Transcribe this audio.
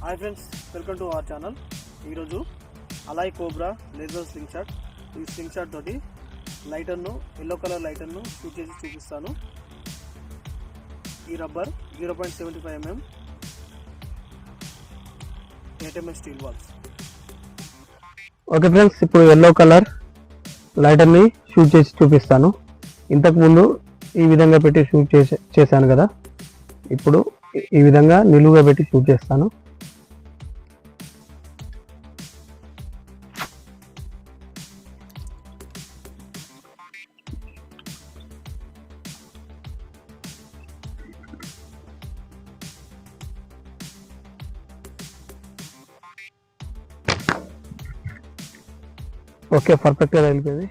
Hi friends, welcome to our channel. ఈరోజు alloy cobra laser sling shot. ఈ sling shot తోటి లైటర్ను, yellow colour లైటర్ను షూట్ చేసి చూపిస్తాను. ఈ rubber 0.75 mm 8 mm steel balls. Okay friends, ఇప్పుడు ఎల్లో కలర్ లైటర్ని షూట్ చేసి చూపిస్తాను. ఇంతకుముందు ఈ విధంగా పెట్టి షూట్ చేశాను కదా, ఇప్పుడు ఈ విధంగా నిలువుగా పెట్టి షూట్ చేస్తాను. ఓకే, పర్ఫెక్ట్గా తగిలిపోయింది.